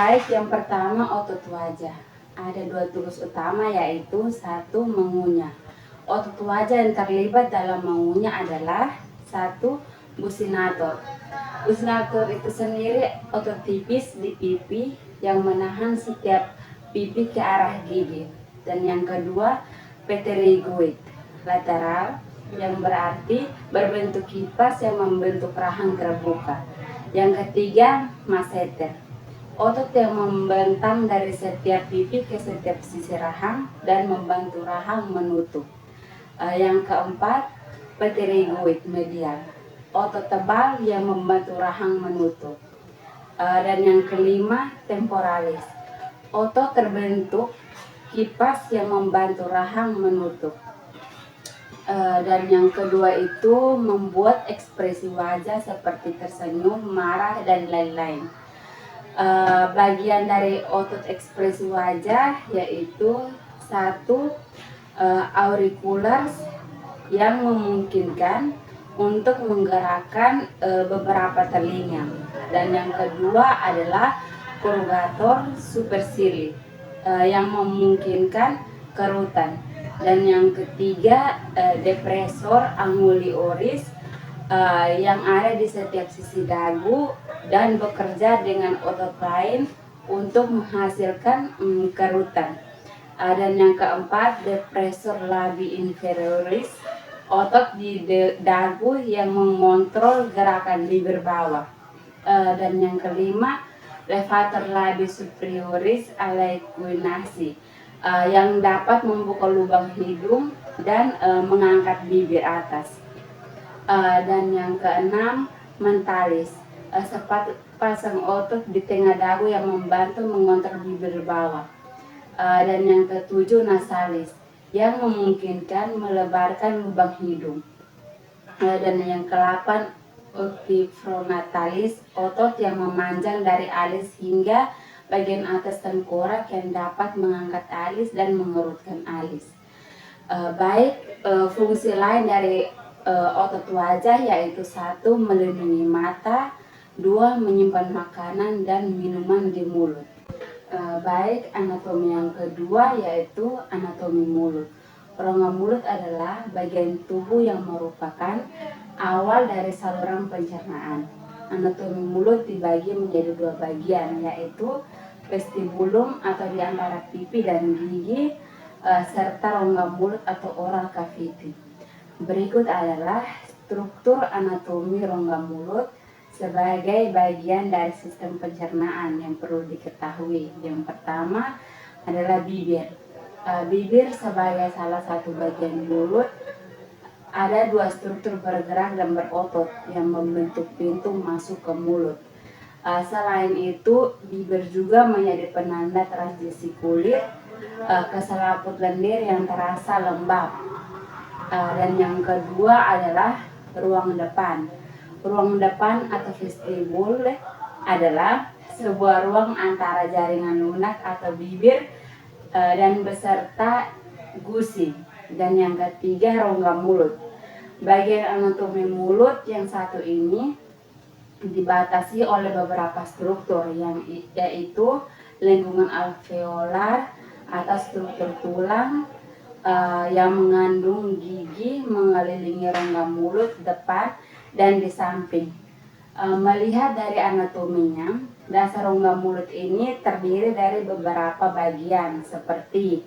Baik, yang pertama otot wajah. Ada dua tugas utama, yaitu satu, mengunyah. Otot wajah yang terlibat dalam mengunyah adalah satu, businator. Businator itu sendiri otot tipis di pipi yang menahan setiap pipi ke arah gigi. Dan yang kedua, pterygoid lateral yang berarti berbentuk kipas yang membentuk rahang terbuka. Yang ketiga, masseter, otot yang membentang dari setiap pipi ke setiap sisi rahang dan membantu rahang menutup. Yang keempat, pterygoid medial, otot tebal yang membantu rahang menutup. Dan yang kelima, temporalis, otot terbentuk kipas yang membantu rahang menutup. Dan yang kedua itu membuat ekspresi wajah seperti tersenyum, marah, dan lain-lain. Bagian dari otot ekspresi wajah yaitu satu, auriculars yang memungkinkan untuk menggerakkan beberapa telinga, dan yang kedua adalah curvator supercilii yang memungkinkan kerutan, dan yang ketiga depressor anguli oris yang ada di setiap sisi dagu dan bekerja dengan otot lain untuk menghasilkan kerutan. Dan yang keempat, depressor labii inferioris, otot di dagu yang mengontrol gerakan bibir bawah. Dan yang kelima, levator labii superioris alaequinasi yang dapat membuka lubang hidung dan mengangkat bibir atas. Dan yang keenam, mentalis, sepasang otot di tengah dagu yang membantu mengontrol bibir bawah. Dan yang ketujuh, nasalis, yang memungkinkan melebarkan lubang hidung. Dan yang ke-8, otifronatalis, otot yang memanjang dari alis hingga bagian atas tengkorak yang dapat mengangkat alis dan mengerutkan alis. Fungsi lain dari otot wajah yaitu satu, melindungi mata, dua, menyimpan makanan dan minuman di mulut. Anatomi yang kedua yaitu anatomi mulut. Rongga mulut adalah bagian tubuh yang merupakan awal dari saluran pencernaan. Anatomi mulut dibagi menjadi dua bagian, yaitu vestibulum atau di antara pipi dan gigi, serta rongga mulut atau oral cavity. Berikut adalah struktur anatomi rongga mulut sebagai bagian dari sistem pencernaan yang perlu diketahui. Yang pertama adalah bibir. Bibir sebagai salah satu bagian mulut, ada dua struktur bergerak dan berotot yang membentuk pintu masuk ke mulut. Selain itu, bibir juga menjadi penanda transisi kulit ke selaput lendir yang terasa lembab. Dan yang kedua adalah ruang depan. Ruang depan atau vestibul adalah sebuah ruang antara jaringan lunak atau bibir dan beserta gusi. Dan yang ketiga, rongga mulut. Bagian anatomi mulut yang satu ini dibatasi oleh beberapa struktur yaitu lingkungan alveolar atau struktur tulang yang mengandung gigi mengelilingi rongga mulut depan dan di samping. Melihat dari anatominya, dasar rongga mulut ini terdiri dari beberapa bagian seperti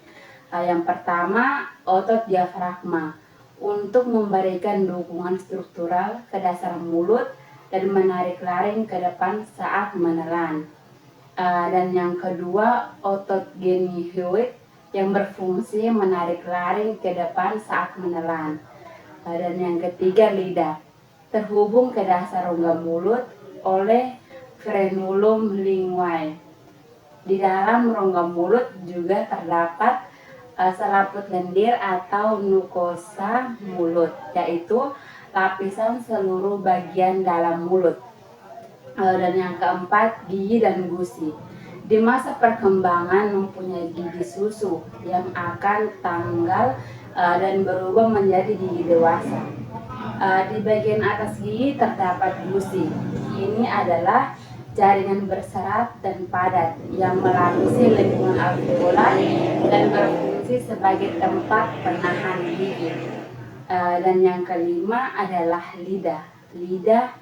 yang pertama, otot diafragma untuk memberikan dukungan struktural ke dasar mulut dan menarik laring ke depan saat menelan. Dan yang kedua, otot genihyoid yang berfungsi menarik laring ke depan saat menelan. Dan yang ketiga, lidah, terhubung ke dasar rongga mulut oleh frenulum linguae. Di dalam rongga mulut juga terdapat selaput lendir atau mukosa mulut, yaitu lapisan seluruh bagian dalam mulut. Dan yang keempat, gigi dan gusi. Di masa perkembangan mempunyai gigi susu yang akan tanggal dan berubah menjadi gigi dewasa. Di bagian atas gigi terdapat gusi. Ini adalah jaringan berserat dan padat yang melapisi lingkungan alveolar dan berfungsi sebagai tempat penahan gigi. Dan yang kelima adalah lidah. Lidah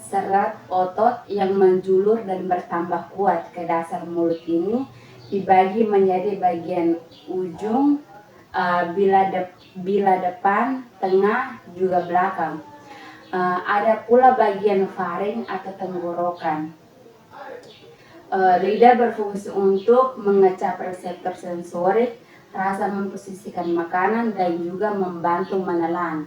serat otot yang menjulur dan bertambah kuat ke dasar mulut ini dibagi menjadi bagian ujung, bila depan, tengah, juga belakang. Ada pula bagian faring atau tenggorokan. Lidah berfungsi untuk mengecap reseptor sensorik, rasa, memposisikan makanan, dan juga membantu menelan.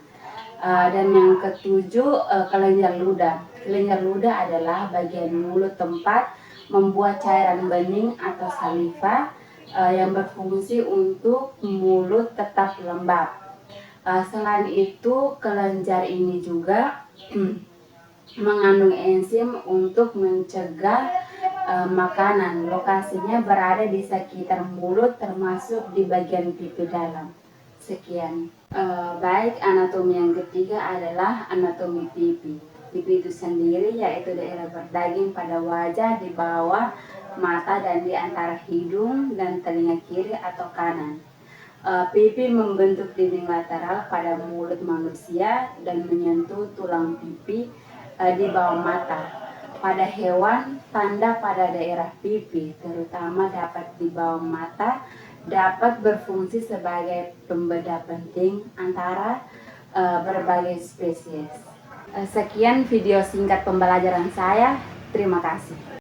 Dan yang ketujuh, kelenjar ludah. Kelenjar ludah adalah bagian mulut tempat membuat cairan bening atau saliva, yang berfungsi untuk mulut tetap lembab. Selain itu, kelenjar ini juga mengandung enzim untuk mencegah makanan. Lokasinya berada di sekitar mulut, termasuk di bagian pipi dalam. Sekian. Baik, anatomi yang ketiga adalah anatomi pipi. Pipi itu sendiri yaitu daerah berdaging pada wajah, di bawah mata, dan di antara hidung dan telinga kiri atau kanan. Pipi membentuk dinding lateral pada mulut manusia dan menyentuh tulang pipi di bawah mata. Pada hewan, tanda pada daerah pipi, terutama dapat di bawah mata, dapat berfungsi sebagai pembeda penting antara berbagai spesies. Sekian video singkat pembelajaran saya. Terima kasih.